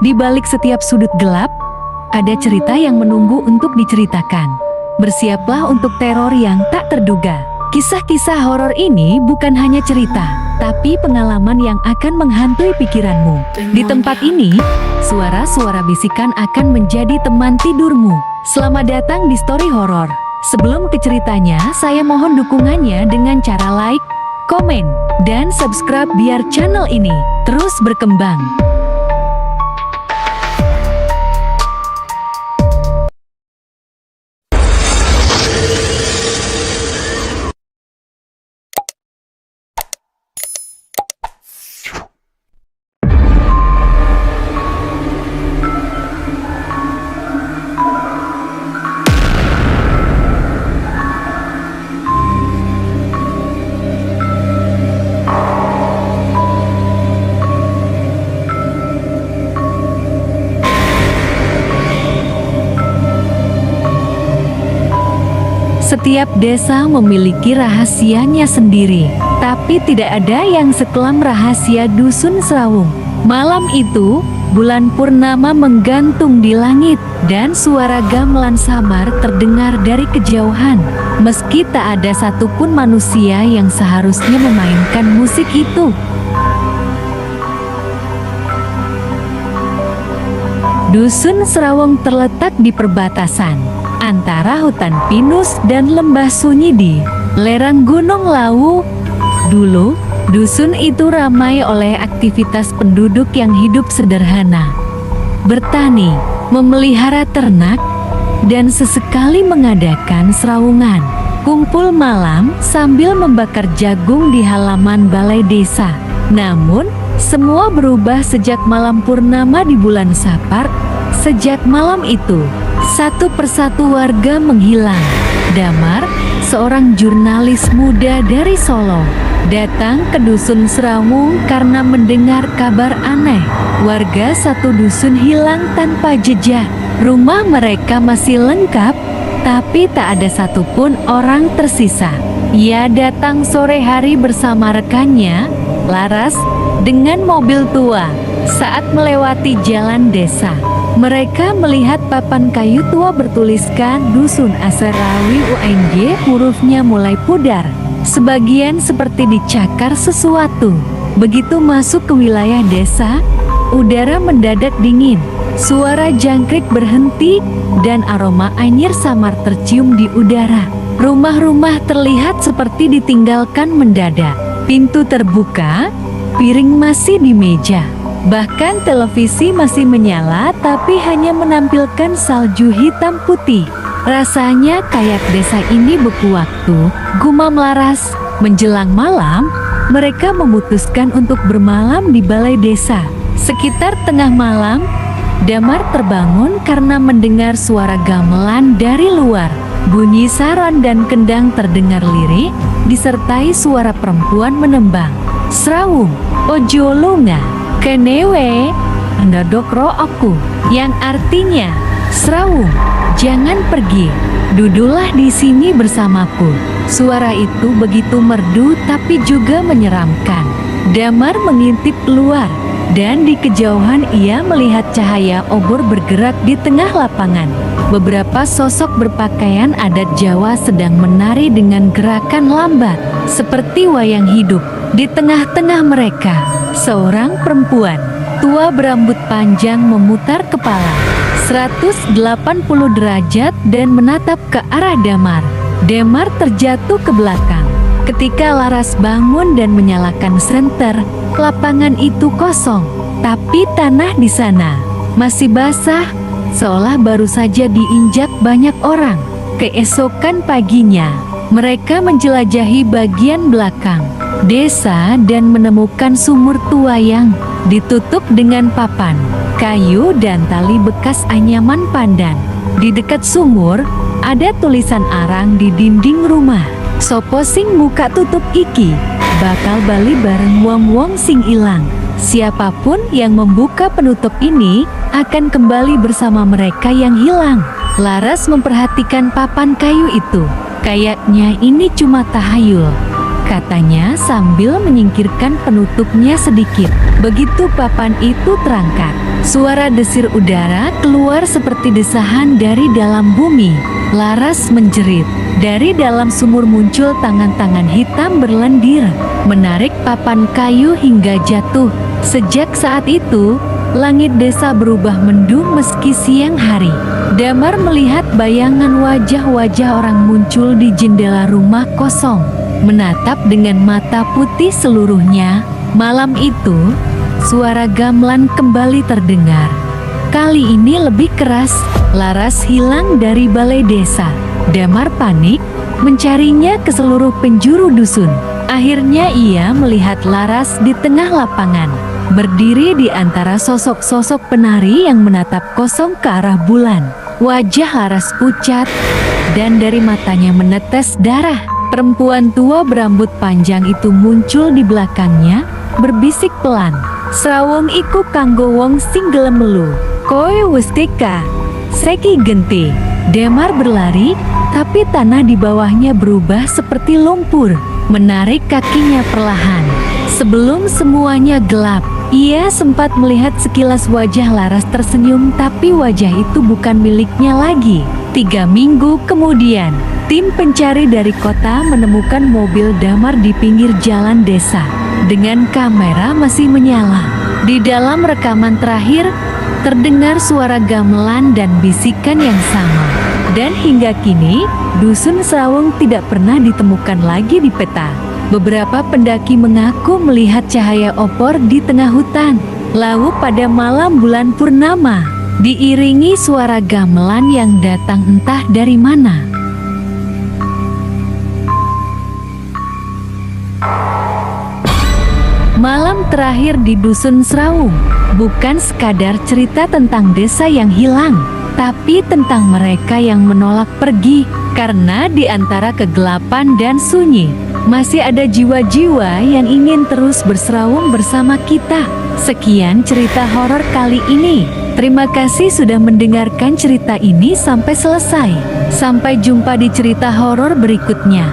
Di balik setiap sudut gelap, ada cerita yang menunggu untuk diceritakan. Bersiaplah untuk teror yang tak terduga. Kisah-kisah horor ini bukan hanya cerita, tapi pengalaman yang akan menghantui pikiranmu. Di tempat ini, suara-suara bisikan akan menjadi teman tidurmu. Selamat datang di Story Horor. Sebelum ke ceritanya, saya mohon dukungannya dengan cara like, komen, dan subscribe biar channel ini terus berkembang. Setiap desa memiliki rahasianya sendiri, tapi tidak ada yang sekelam rahasia Dusun Serawung. Malam itu, bulan purnama menggantung di langit, dan suara gamelan samar terdengar dari kejauhan. Meski tak ada satupun manusia yang seharusnya memainkan musik itu. Dusun Serawung terletak di perbatasan antara hutan pinus dan lembah sunyi di lereng Gunung Lawu. Dulu, dusun itu ramai oleh aktivitas penduduk yang hidup sederhana, bertani, memelihara ternak, dan sesekali mengadakan serawungan, kumpul malam sambil membakar jagung di halaman balai desa. Namun, semua berubah sejak malam purnama di bulan Sapar. Sejak malam itu, satu persatu warga menghilang. Damar, seorang jurnalis muda dari Solo, datang ke Dusun Serawung karena mendengar kabar aneh. Warga satu dusun hilang tanpa jejak. Rumah mereka masih lengkap, tapi tak ada satupun orang tersisa. Ia datang sore hari bersama rekannya, Laras, dengan mobil tua. Saat melewati jalan desa, mereka melihat papan kayu tua bertuliskan Dusun Aserawi UNJ. Hurufnya mulai pudar, sebagian seperti dicakar sesuatu. Begitu masuk ke wilayah desa, udara mendadak dingin. Suara jangkrik berhenti dan aroma anyir samar tercium di udara. Rumah-rumah terlihat seperti ditinggalkan mendadak. Pintu terbuka, piring masih di meja. Bahkan televisi masih menyala tapi hanya menampilkan salju hitam putih. Rasanya kayak desa ini beku waktu, gumam Laras. Menjelang malam, mereka memutuskan untuk bermalam di balai desa. Sekitar tengah malam, Damar terbangun karena mendengar suara gamelan dari luar. Bunyi saron dan kendang terdengar lirih, disertai suara perempuan menembang. Serawung, ojo lunga, kenewe, ndadokro aku, yang artinya, Serawung, jangan pergi, duduklah di sini bersamaku. Suara itu begitu merdu tapi juga menyeramkan. Damar mengintip keluar, dan di kejauhan ia melihat cahaya obor bergerak di tengah lapangan. Beberapa sosok berpakaian adat Jawa sedang menari dengan gerakan lambat, seperti wayang hidup. Di tengah-tengah mereka, seorang perempuan tua berambut panjang memutar kepala 180 derajat dan menatap ke arah Damar. Damar terjatuh ke belakang. Ketika Laras bangun dan menyalakan senter, lapangan itu kosong, tapi tanah di sana masih basah, seolah baru saja diinjak banyak orang. Keesokan paginya, mereka menjelajahi bagian belakang desa dan menemukan sumur tua yang ditutup dengan papan, kayu dan tali bekas anyaman pandan. Di dekat sumur, ada tulisan arang di dinding rumah. Sopo sing muka tutup iki, bakal bali bareng wong-wong sing ilang. Siapapun yang membuka penutup ini akan kembali bersama mereka yang hilang. Laras memperhatikan papan kayu itu. Kayaknya ini cuma tahayul. katanya sambil menyingkirkan penutupnya sedikit. Begitu papan itu terangkat, suara desir udara keluar seperti desahan dari dalam bumi. Laras menjerit. Dari dalam sumur muncul tangan-tangan hitam berlendir, menarik papan kayu hingga jatuh. Sejak saat itu, langit desa berubah mendung meski siang hari. Damar melihat bayangan wajah-wajah orang muncul di jendela rumah kosong, menatap dengan mata putih seluruhnya. Malam itu, suara gamelan kembali terdengar. Kali ini lebih keras. Laras hilang dari balai desa. Damar panik, mencarinya ke seluruh penjuru dusun. Akhirnya ia melihat Laras di tengah lapangan, berdiri di antara sosok-sosok penari yang menatap kosong ke arah bulan. Wajah Laras pucat, dan dari matanya menetes darah. Perempuan tua berambut panjang itu muncul di belakangnya, berbisik pelan. "Srawung iku kanggo wong sing gelem melu. Koe wis teka, seki genti." Damar berlari, tapi tanah di bawahnya berubah seperti lumpur, menarik kakinya perlahan. Sebelum semuanya gelap, ia sempat melihat sekilas wajah Laras tersenyum, tapi wajah itu bukan miliknya lagi. 3 minggu kemudian, tim pencari dari kota menemukan mobil Damar di pinggir jalan desa, dengan kamera masih menyala. Di dalam rekaman terakhir, terdengar suara gamelan dan bisikan yang sama. Dan hingga kini, dusun Srawung tidak pernah ditemukan lagi di peta. Beberapa pendaki mengaku melihat cahaya opor di tengah hutan lawu pada malam bulan purnama, diiringi suara gamelan yang datang entah dari mana. Malam terakhir di dusun Srawung bukan sekadar cerita tentang desa yang hilang, tapi tentang mereka yang menolak pergi. Karena di antara kegelapan dan sunyi, masih ada jiwa-jiwa yang ingin terus berserawung bersama kita. Sekian cerita horor kali ini. Terima kasih sudah mendengarkan cerita ini sampai selesai. Sampai jumpa di cerita horor berikutnya.